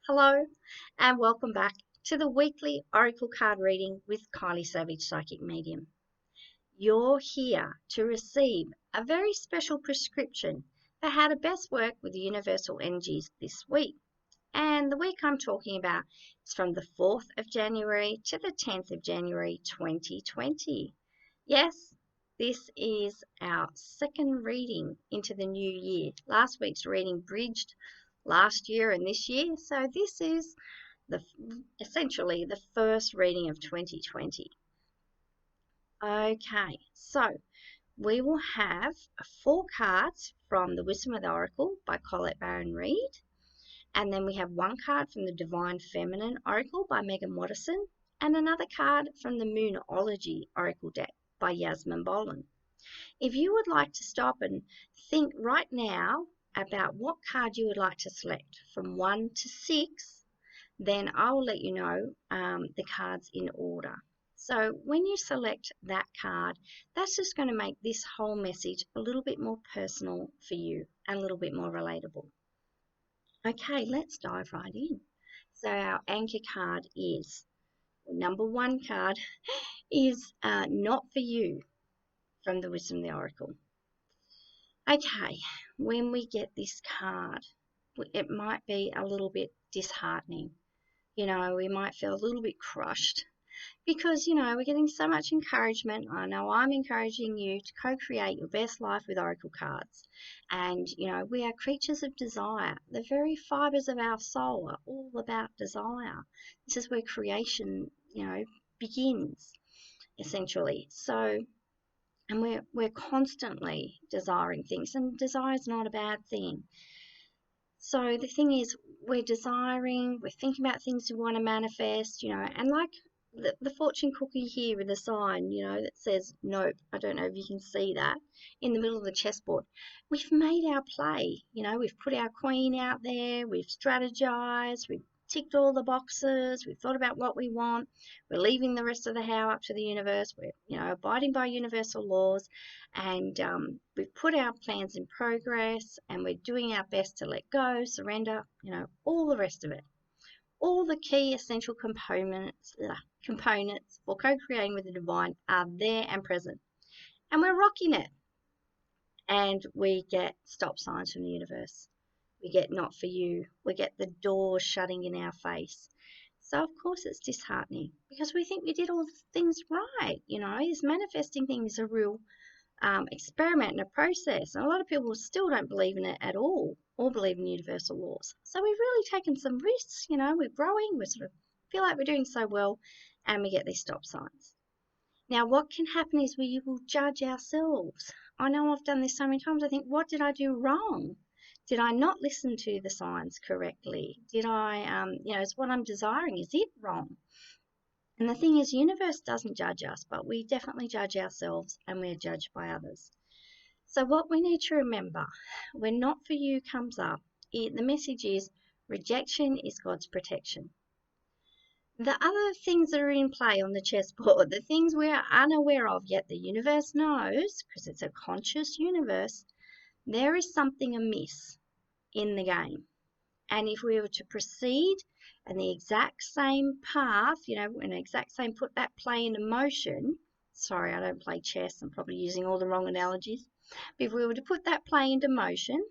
Hello, and welcome back to the weekly Oracle card reading with Kylie Savage, Psychic Medium. You're here to receive a very special prescription for how to best work with the universal energies this week. And the week I'm talking about is from the 4th of January to the 10th of January 2020. Yes, this is our second reading into the new year. Last week's reading bridged last year and this year, so this is essentially the first reading of 2020. Okay, so we will have 4 cards from the Wisdom of the Oracle by Colette Baron-Reid, and then we have 1 card from the Divine Feminine Oracle by Megan Watterson, and another card from the Moonology Oracle deck by Yasmin Boland. If you would like to stop and think right now about what card you would like to select from 1 to 6, then I will let you know the cards in order. So when you select that card, that's just going to make this whole message a little bit more personal for you and a little bit more relatable. Okay, let's dive right in. So our anchor card is, number 1 card is Not For You from the Wisdom of the Oracle. Okay, when we get this card, it might be a little bit disheartening. We might feel a little bit crushed because, we're getting so much encouragement. I know I'm encouraging you to co-create your best life with Oracle cards. And, we are creatures of desire. The very fibers of our soul are all about desire. This is where creation, begins, essentially. So, and we're constantly desiring things, and desire is not a bad thing. So the thing is, we're desiring, we're thinking about things we want to manifest, and like the fortune cookie here with the sign, that says nope. I don't know if you can see that in the middle of the chessboard. We've made our play, we've put our queen out there, we've strategized, we've ticked all the boxes, we've thought about what we want, we're leaving the rest of the how up to the universe, we're, abiding by universal laws, and we've put our plans in progress, and we're doing our best to let go, surrender, all the rest of it. All the key essential components for co-creating with the divine are there and present, and we're rocking it. And we get stop signs from the universe. We get not for you. We get the door shutting in our face. So, of course, it's disheartening because we think we did all the things right. This manifesting thing is a real experiment and a process. And a lot of people still don't believe in it at all or believe in universal laws. So, we've really taken some risks. We're growing. We sort of feel like we're doing so well, and we get these stop signs. Now, what can happen is we will judge ourselves. I know I've done this so many times. I think, what did I do wrong? Did I not listen to the signs correctly? Did I, is what I'm desiring, is it wrong? And the thing is, universe doesn't judge us, but we definitely judge ourselves, and we're judged by others. So what we need to remember, when not for you comes up, the message is rejection is God's protection. The other things that are in play on the chessboard, the things we are unaware of, yet the universe knows, because it's a conscious universe, there is something amiss in the game. And if we were to proceed in the exact same path, in the exact same, put that play into motion, sorry, I don't play chess, I'm probably using all the wrong analogies, but if we were to put that play into motion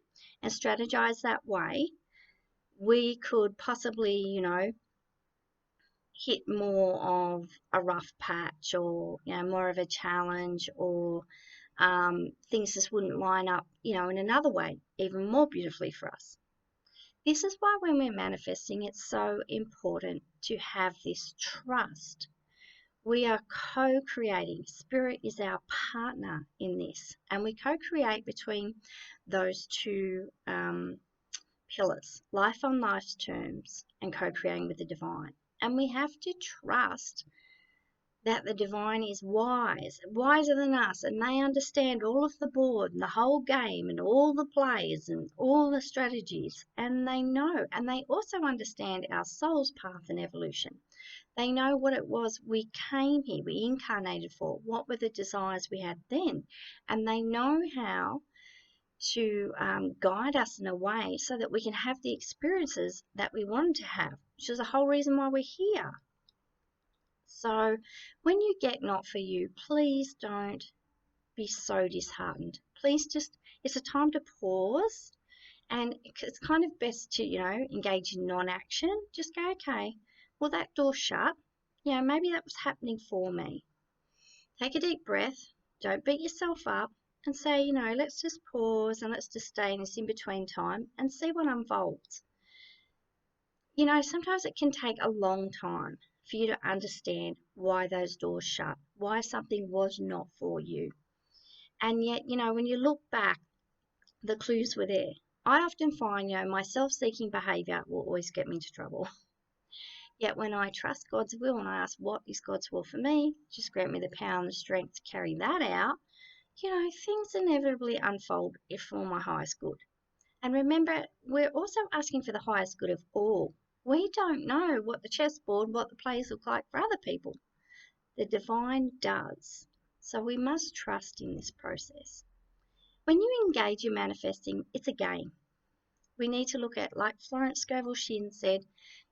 and strategize that way, we could possibly, hit more of a rough patch, or more of a challenge, or things just wouldn't line up in another way even more beautifully for us. This is why when we're manifesting, it's so important to have this trust. We are co-creating. Spirit is our partner in this, and we co-create between those 2 pillars, life on life's terms and co-creating with the divine. And we have to trust that the divine is wise, wiser than us, and they understand all of the board and the whole game and all the plays and all the strategies. And they know, and they also understand our soul's path and evolution. They know what it was we came here, we incarnated for, what were the desires we had then. And they know how to guide us in a way so that we can have the experiences that we wanted to have, which is the whole reason why we're here. So when you get not for you, please don't be so disheartened. Please just, it's a time to pause, and it's kind of best to, engage in non-action. Just go, okay, well, that door's shut. Maybe that was happening for me. Take a deep breath. Don't beat yourself up and say, let's just pause and let's just stay in this in-between time and see what unfolds. Sometimes it can take a long time for you to understand why those doors shut, why something was not for you. And yet, when you look back, the clues were there. I often find, my self-seeking behavior will always get me into trouble. Yet when I trust God's will and I ask, what is God's will for me? Just grant me the power and the strength to carry that out. Things inevitably unfold for my highest good. And remember, we're also asking for the highest good of all. We don't know what the chessboard, what the plays look like for other people. The divine does. So we must trust in this process. When you engage in manifesting, it's a game. We need to look at, like Florence Scovel Shinn said,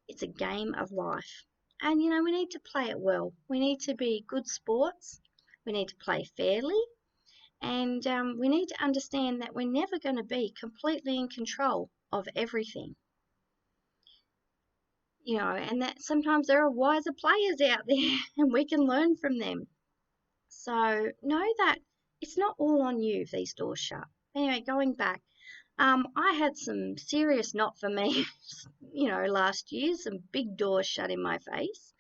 it's a game of life. And, we need to play it well. We need to be good sports. We need to play fairly. And we need to understand that we're never going to be completely in control of everything. And that sometimes there are wiser players out there and we can learn from them. So know that it's not all on you if these doors shut. Anyway, going back, I had some serious not for me, last year, some big doors shut in my face.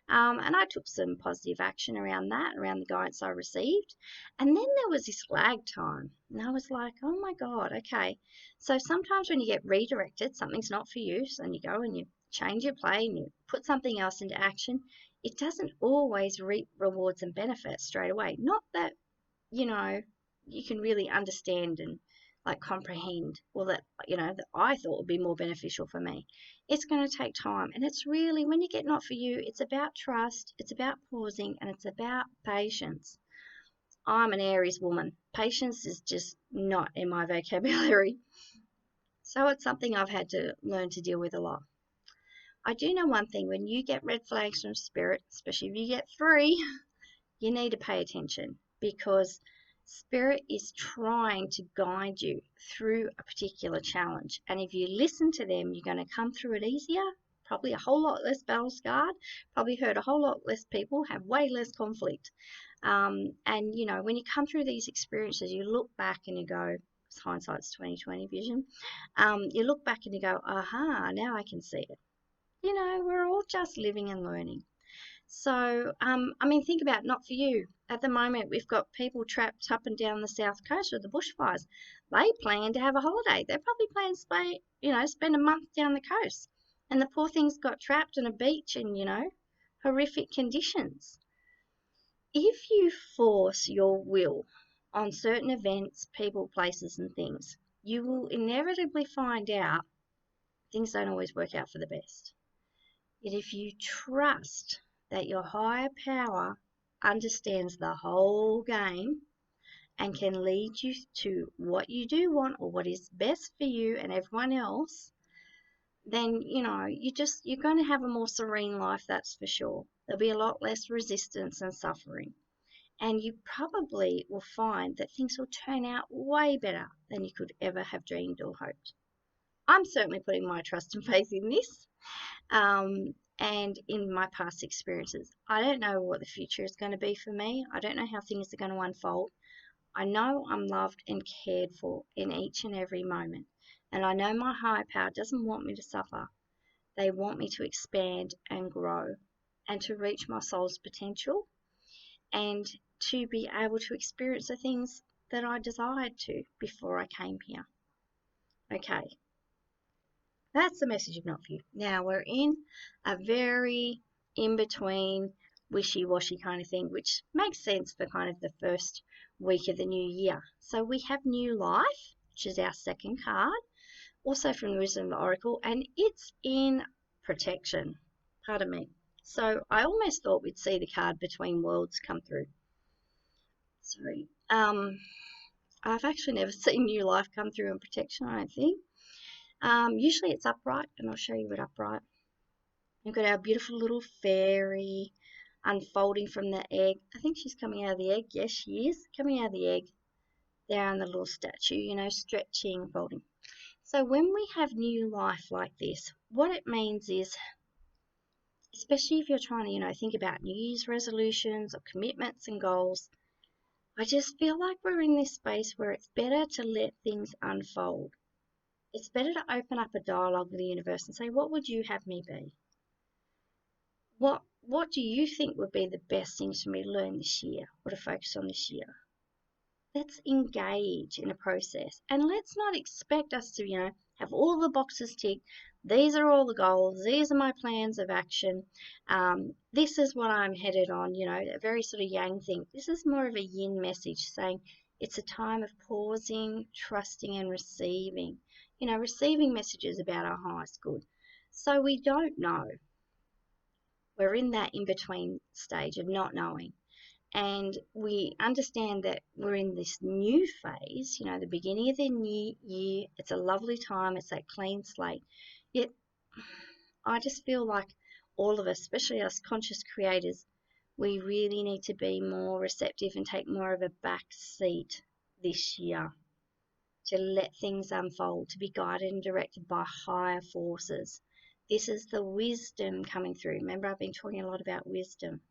And I took some positive action around that, around the guidance I received. And then there was this lag time. And I was like, oh my God, okay. So sometimes when you get redirected, something's not for you, so then you go and you change your play and you put something else into action. It doesn't always reap rewards and benefits straight away. Not that, you can really understand and comprehend, that I thought would be more beneficial for me. It's going to take time, and it's really, when you get not for you, it's about trust, it's about pausing, and it's about patience. I'm an Aries woman. Patience is just not in my vocabulary. So it's something I've had to learn to deal with a lot. I do know one thing: when you get red flags from spirit, especially if you get 3, you need to pay attention, because Spirit is trying to guide you through a particular challenge. And if you listen to them, you're going to come through it easier, probably a whole lot less battle scarred, probably hurt a whole lot less people, have way less conflict. And, when you come through these experiences, you look back and you go, hindsight's 20/20 vision. You look back and you go, aha, now I can see it. We're all just living and learning. So, think about not for you. At the moment, we've got people trapped up and down the south coast with the bushfires. They plan to have a holiday. They're probably planning to spend a month down the coast. And the poor things got trapped on a beach in, horrific conditions. If you force your will on certain events, people, places, and things, you will inevitably find out things don't always work out for the best. Yet if you trust that your higher power understands the whole game and can lead you to what you do want or what is best for you and everyone else, then, you're going to have a more serene life, that's for sure. There'll be a lot less resistance and suffering. And you probably will find that things will turn out way better than you could ever have dreamed or hoped. I'm certainly putting my trust and faith in this. And in my past experiences. I don't know what the future is going to be for me. I don't know how things are going to unfold. I know I'm loved and cared for in each and every moment. And I know my higher power doesn't want me to suffer. They want me to expand and grow and to reach my soul's potential and to be able to experience the things that I desired to before I came here. Okay. That's the message of not for you. Now we're in a very in-between, wishy-washy kind of thing, which makes sense for kind of the first week of the new year. So we have New Life, which is our second card, also from the Wisdom of the Oracle, and it's in protection. Pardon me. So I almost thought we'd see the card Between Worlds come through. Sorry. I've actually never seen New Life come through in protection, I don't think. Usually it's upright, and I'll show you it upright. We've got our beautiful little fairy unfolding from the egg. I think she's coming out of the egg. Yes, she is coming out of the egg. There on the little statue, you know, stretching, folding. So when we have new life like this, what it means is, especially if you're trying to, you know, think about New Year's resolutions or commitments and goals, I just feel like we're in this space where it's better to let things unfold. It's better to open up a dialogue with the universe and say, what would you have me be? What do you think would be the best things for me to learn this year or to focus on this year? Let's engage in a process, and let's not expect us to, you know, have all the boxes ticked. These are all the goals. These are my plans of action. This is what I'm headed on, you know, a very sort of yang thing. This is more of a yin message saying it's a time of pausing, trusting, and receiving. You know, receiving messages about our highest good. So we don't know. We're in that in-between stage of not knowing. And we understand that we're in this new phase, you know, the beginning of the new year. It's a lovely time. It's that clean slate. Yet I just feel like all of us, especially us conscious creators, we really need to be more receptive and take more of a back seat this year to let things unfold, to be guided and directed by higher forces. This is the wisdom coming through. Remember, I've been talking a lot about wisdom.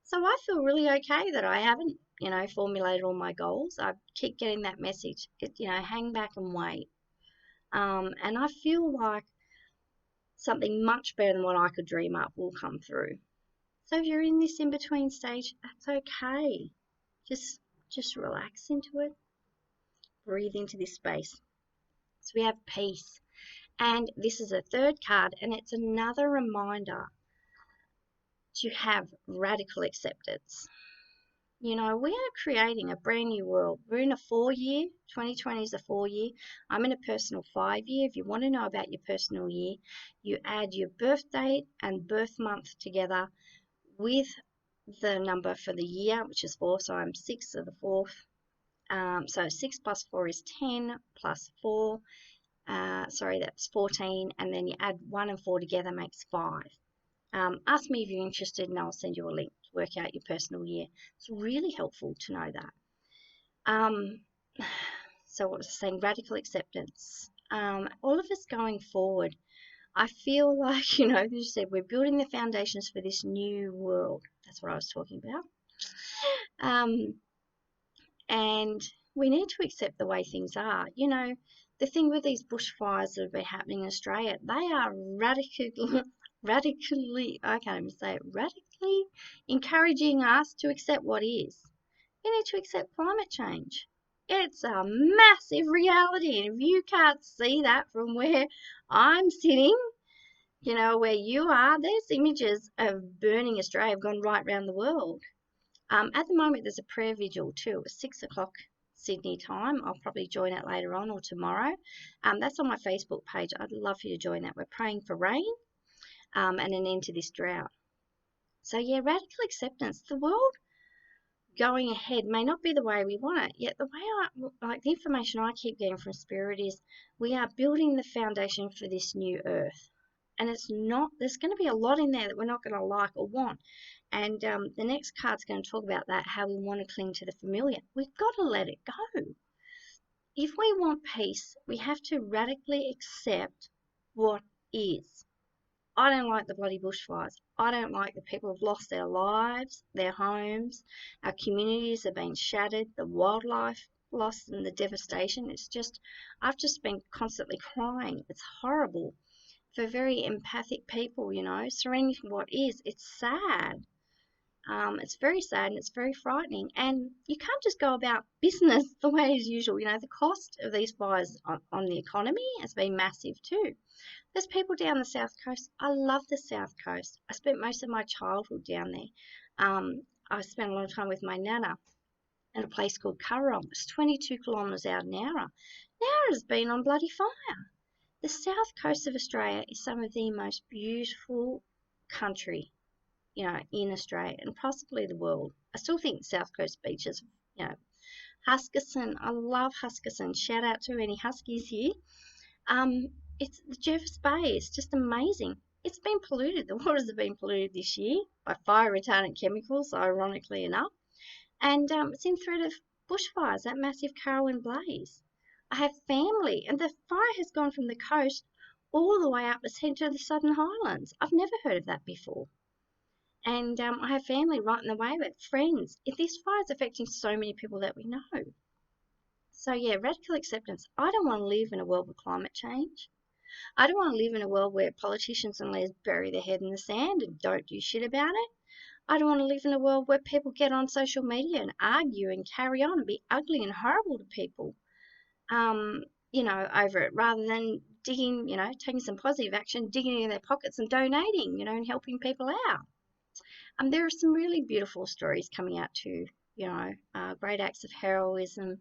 So I feel really okay that I haven't, you know, formulated all my goals. I keep getting that message, you know, hang back and wait. And I feel like something much better than what I could dream up will come through. So if you're in this in-between stage, that's okay. Just relax into it. Breathe into this space. So we have peace. And this is a third card, and it's another reminder to have radical acceptance. You know, we are creating a brand new world. We're in a 4-year, 2020 is a 4-year. I'm in a personal 5-year. If you want to know about your personal year, you add your birth date and birth month together with the number for the year, which is 4. So I'm 6 of the 4th. So 6 plus 4 is 10 plus 4. That's 14. And then you add 1 and 4 together makes 5. Ask me if you're interested and I'll send you a link to work out your personal year. It's really helpful to know that. So what was I saying? Radical acceptance. All of us going forward, I feel like, you know, as you said, we're building the foundations for this new world. That's what I was talking about. And we need to accept the way things are. You know, the thing with these bushfires that have been happening in Australia, they are radically encouraging us to accept what is. You need to accept climate change. It's a massive reality, and if you can't see that from where I'm sitting, you know, where you are, there's images of burning Australia have gone right around the world. At the moment, there's a prayer vigil too at 6 o'clock Sydney time. I'll probably join it later on or tomorrow. That's on my Facebook page. I'd love for you to join that. We're praying for rain and an end to this drought. So yeah, radical acceptance. The world going ahead may not be the way we want it, yet the way the information I keep getting from Spirit is we are building the foundation for this new earth. And it's not, there's going to be a lot in there that we're not going to like or want. And the next card's going to talk about that, how we want to cling to the familiar. We've got to let it go. If we want peace, we have to radically accept what is. I don't like the bloody bushfires. I don't like the people who've lost their lives, their homes. Our communities have been shattered, the wildlife lost and the devastation. I've just been constantly crying. It's horrible for very empathic people, you know, surrendering what is. It's sad. It's very sad and it's very frightening. And you can't just go about business the way as usual. You know, the cost of these fires on the economy has been massive too. There's people down the South Coast. I love the South Coast. I spent most of my childhood down there. I spent a lot of time with my nana at a place called Currong. It's 22 kilometres out of Nowra. Nowra's been on bloody fire. The south coast of Australia is some of the most beautiful country, you know, in Australia and possibly the world. I still think South Coast beaches, you know, Huskisson, I love Huskisson. Shout out to any Huskies here. It's the Jervis Bay. It's just amazing. It's been polluted. The waters have been polluted this year by fire retardant chemicals, ironically enough. And it's in threat of bushfires, that massive Carwin blaze. I have family, and the fire has gone from the coast all the way up the centre of the Southern Highlands. I've never heard of that before. And I have family right in the way of it, friends. If this fire is affecting so many people that we know. So yeah, radical acceptance. I don't want to live in a world with climate change. I don't want to live in a world where politicians and leaders bury their head in the sand and don't do shit about it. I don't want to live in a world where people get on social media and argue and carry on and be ugly and horrible to people, over it, rather than digging, taking some positive action, digging in their pockets and donating, and helping people out. There are some really beautiful stories coming out too, great acts of heroism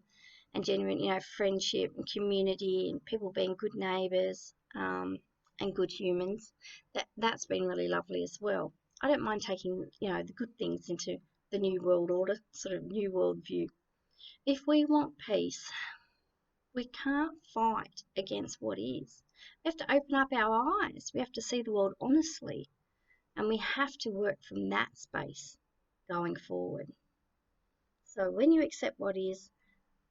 and genuine, friendship and community and people being good neighbours and good humans. That's been really lovely as well. I don't mind taking, the good things into the new world order, sort of new world view. If we want peace, we can't fight against what is. We have to open up our eyes. We have to see the world honestly. And we have to work from that space going forward. So when you accept what is,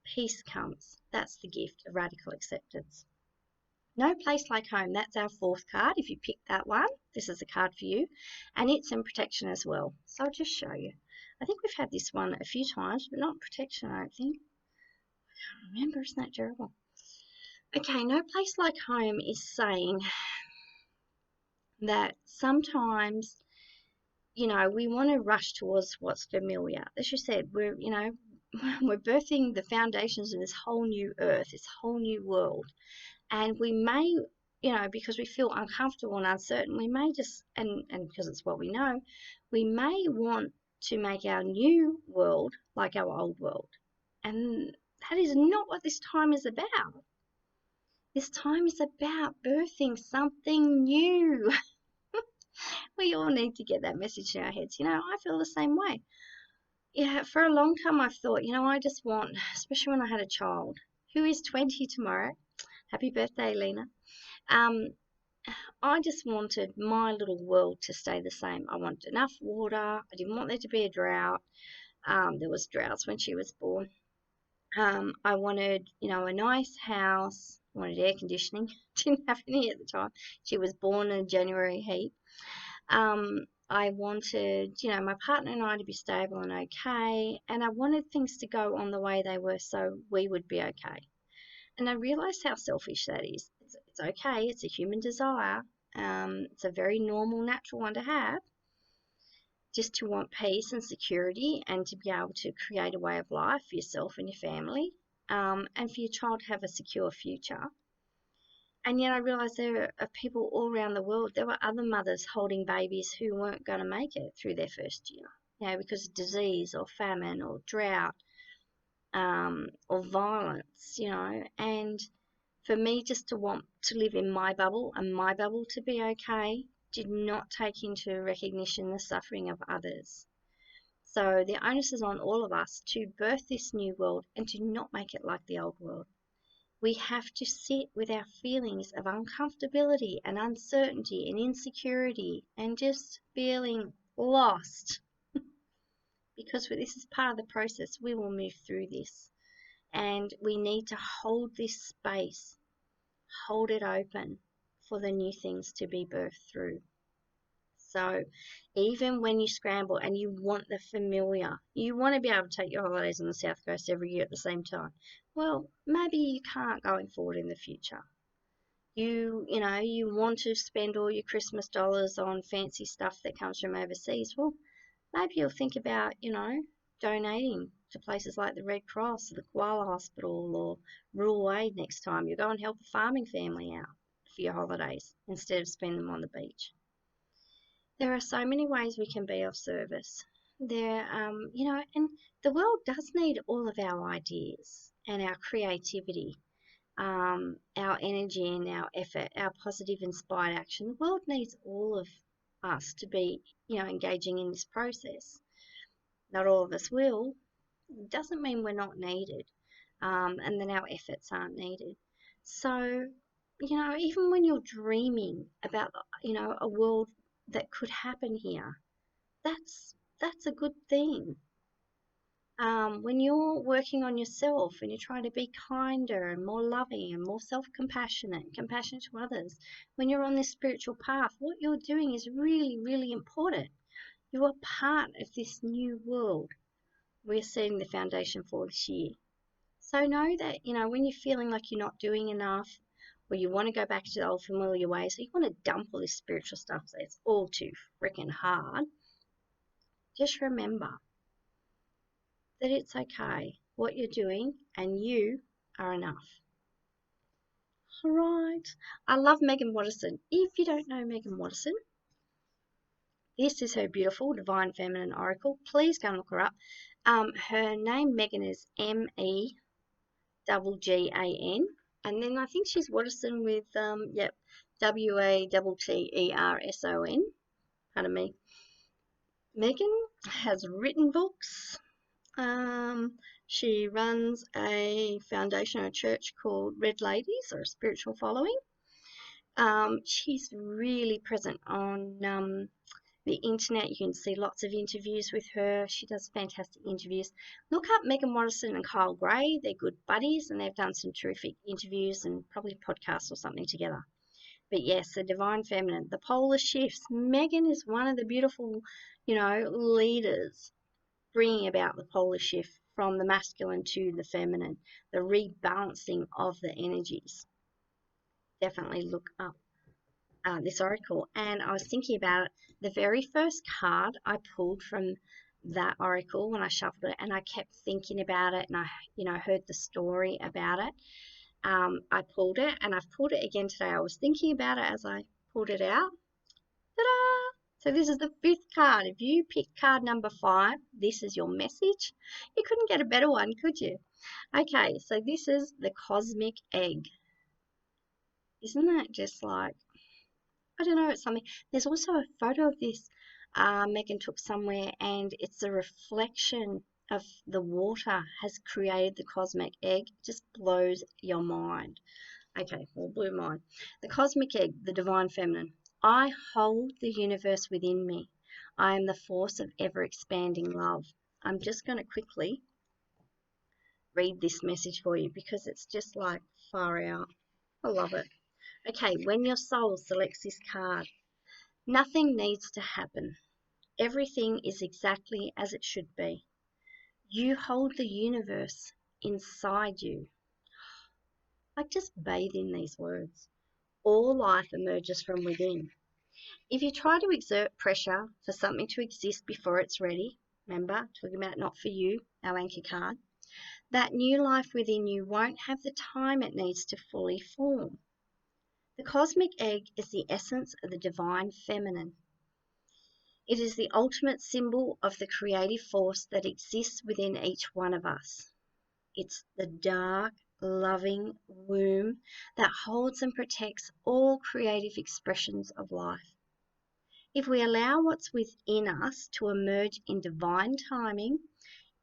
peace comes. That's the gift of radical acceptance. No place like home. That's our fourth card. If you pick that one, this is a card for you. And it's in protection as well. So I'll just show you. I think we've had this one a few times, but not protection, I don't think. I can't remember. Isn't that terrible? Okay, no place like home is saying that sometimes, we want to rush towards what's familiar. As you said, we're birthing the foundations of this whole new earth, this whole new world. And we may, because we feel uncomfortable and uncertain, we may just, and because it's what we know, we may want to make our new world like our old world. And that is not what this time is about. This time is about birthing something new. We all need to get that message in our heads. I feel the same way. Yeah, for a long time I've thought, I just want, especially when I had a child who is 20 tomorrow. Happy birthday, Lena. I just wanted my little world to stay the same. I wanted enough water. I didn't want there to be a drought. There was droughts when she was born. I wanted, a nice house. I wanted air conditioning. Didn't have any at the time. She was born in January heat. I wanted, my partner and I to be stable and okay. And I wanted things to go on the way they were so we would be okay. And I realised how selfish that is. It's okay. It's a human desire. It's a very normal, natural one to have. Just to want peace and security and to be able to create a way of life for yourself and your family, and for your child to have a secure future. And yet I realised there are people all around the world. There were other mothers holding babies who weren't going to make it through their first year, because of disease or famine or drought, or violence, and for me just to want to live in my bubble and my bubble to be okay did not take into recognition the suffering of others. So the onus is on all of us to birth this new world and to not make it like the old world. We have to sit with our feelings of uncomfortability and uncertainty and insecurity and just feeling lost. Because this is part of the process. We will move through this. And we need to hold this space, hold it open for the new things to be birthed through. So even when you scramble and you want the familiar, you want to be able to take your holidays on the South Coast every year at the same time. Well, maybe you can't going forward in the future. You want to spend all your Christmas dollars on fancy stuff that comes from overseas. Well, maybe you'll think about, donating to places like the Red Cross or the Koala Hospital or Rural Aid next time. You go and help a farming family out for your holidays instead of spending them on the beach. There are so many ways we can be of service. And the world does need all of our ideas and our creativity, our energy and our effort, our positive inspired action. The world needs all of us to be, engaging in this process. Not all of us will. doesn't mean we're not needed, and then our efforts aren't needed. So, even when you're dreaming about, a world that could happen here, that's a good thing. When you're working on yourself and you're trying to be kinder and more loving and more self-compassionate, compassionate to others, when you're on this spiritual path, what you're doing is really, really important. You are part of this new world we're setting the foundation for this year. So know that, when you're feeling like you're not doing enough, or you want to go back to the old familiar ways, so you want to dump all this spiritual stuff so it's all too freaking hard, just remember that it's okay what you're doing and you are enough. All right. I love Megan Watterson. If you don't know Megan Watterson, this is her beautiful Divine Feminine Oracle. Please go and look her up. Her name, Megan, is MEGGAN. And then I think she's Watterson with, WATTERSON. Pardon me. Megan has written books. She runs a foundation or a church called Red Ladies, or a spiritual following. She's really present on the internet. You can see lots of interviews with her. She does fantastic interviews. Look up Megan Watterson and Kyle Gray. They're good buddies, and they've done some terrific interviews and probably podcasts or something together. But yes, the Divine Feminine, the polar shifts. Megan is one of the beautiful, leaders bringing about the polar shift from the masculine to the feminine, the rebalancing of the energies. Definitely look up this oracle. And I was thinking about it. The very first card I pulled from that oracle when I shuffled it, and I kept thinking about it, and I heard the story about it. I pulled it, and I've pulled it again today. I was thinking about it as I pulled it out. Ta-da! So this is the 5th card. If you pick card number 5, this is your message. You couldn't get a better one, could you? Okay, so this is the cosmic egg. Isn't that just like, I don't know, it's something. There's also a photo of this Megan took somewhere, and it's a reflection of the water has created the cosmic egg. It just blows your mind. Okay, well, blew mine. The cosmic egg, the divine feminine. I hold the universe within me. I am the force of ever-expanding love. I'm just going to quickly read this message for you because it's just like far out. I love it. Okay, when your soul selects this card, nothing needs to happen. Everything is exactly as it should be. You hold the universe inside you. Like, just bathe in these words. All life emerges from within. If you try to exert pressure for something to exist before it's ready, remember, talking about not for you, our anchor card, that new life within you won't have the time it needs to fully form. The cosmic egg is the essence of the divine feminine. It is the ultimate symbol of the creative force that exists within each one of us. It's the dark, loving womb that holds and protects all creative expressions of life. If we allow what's within us to emerge in divine timing,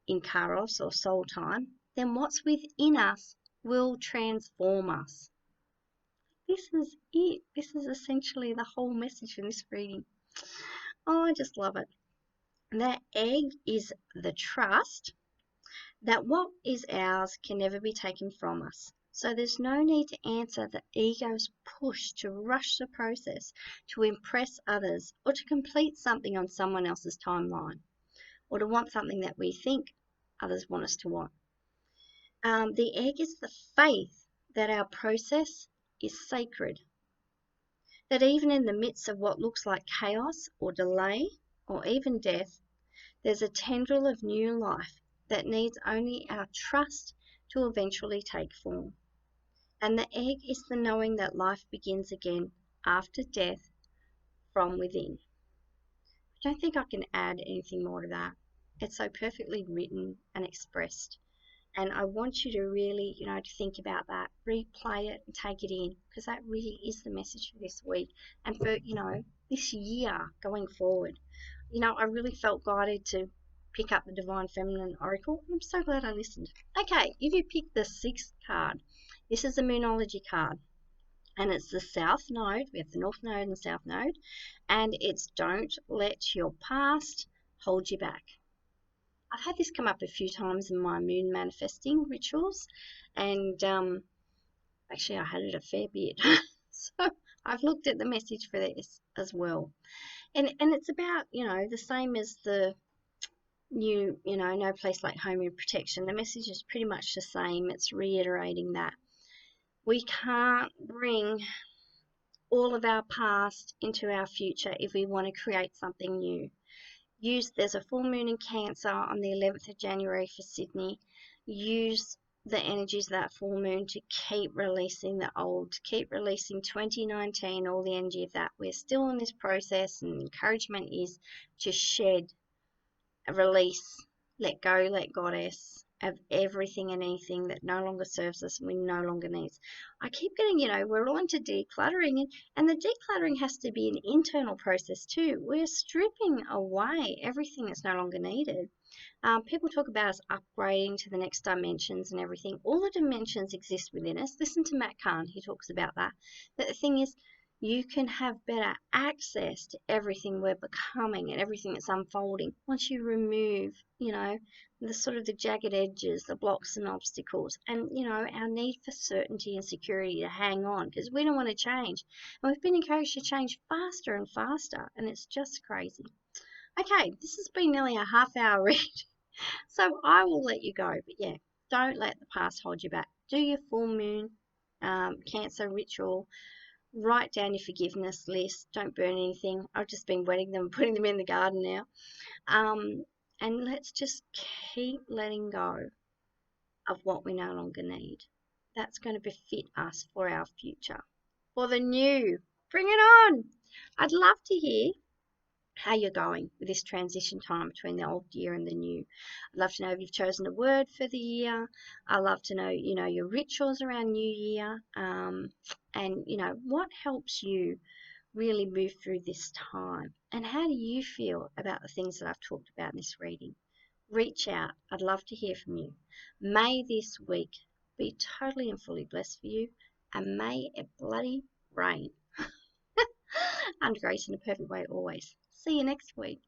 in kairos or soul time, then what's within us will transform us. This is it. This is essentially the whole message in this reading. Oh, I just love it. That egg is the trust that what is ours can never be taken from us. So there's no need to answer the ego's push to rush the process, to impress others, or to complete something on someone else's timeline, or to want something that we think others want us to want. The egg is the faith that our process is sacred, that even in the midst of what looks like chaos or delay or even death, there's a tendril of new life that needs only our trust to eventually take form. And the egg is the knowing that life begins again after death from within. I don't think I can add anything more to that. It's so perfectly written and expressed. And I want you to really, to think about that, replay it and take it in, because that really is the message for this week and for, this year going forward. I really felt guided to pick up the Divine Feminine Oracle. I'm so glad I listened. Okay, if you pick the 6th card, this is a Moonology card, and it's the South Node. We have the North Node and the South Node, and it's don't let your past hold you back. I've had this come up a few times in my moon manifesting rituals, and actually I had it a fair bit. So I've looked at the message for this as well. And it's about, the same as the new, no place like home in protection. The message is pretty much the same. It's reiterating that we can't bring all of our past into our future if we want to create something new. There's a full moon in Cancer on the 11th of January for Sydney. Use the energies of that full moon to keep releasing the old, keep releasing 2019, all the energy of that. We're still in this process, and encouragement is to shed, release, let go, let goddess of everything and anything that no longer serves us and we no longer need. I keep getting, we're all into decluttering, and the decluttering has to be an internal process too. We're stripping away everything that's no longer needed. People talk about us upgrading to the next dimensions and everything. All the dimensions exist within us. Listen to Matt Kahn, he talks about that. But the thing is, you can have better access to everything we're becoming and everything that's unfolding once you remove, the sort of the jagged edges, the blocks and obstacles, and, our need for certainty and security to hang on, because we don't want to change. And we've been encouraged to change faster and faster, and it's just crazy. Okay, this has been nearly a half-hour read, so I will let you go. But yeah, don't let the past hold you back. Do your full moon Cancer ritual. Write down your forgiveness list. Don't burn anything. I've just been wetting them and putting them in the garden now. And let's just keep letting go of what we no longer need. That's going to befit us for our future. For the new, bring it on. I'd love to hear how you're going with this transition time between the old year and the new. I'd love to know if you've chosen a word for the year. I'd love to know, your rituals around New Year, and, what helps you really move through this time. And how do you feel about the things that I've talked about in this reading? Reach out. I'd love to hear from you. May this week be totally and fully blessed for you, and may it bloody rain. Under grace in a perfect way always. See you next week.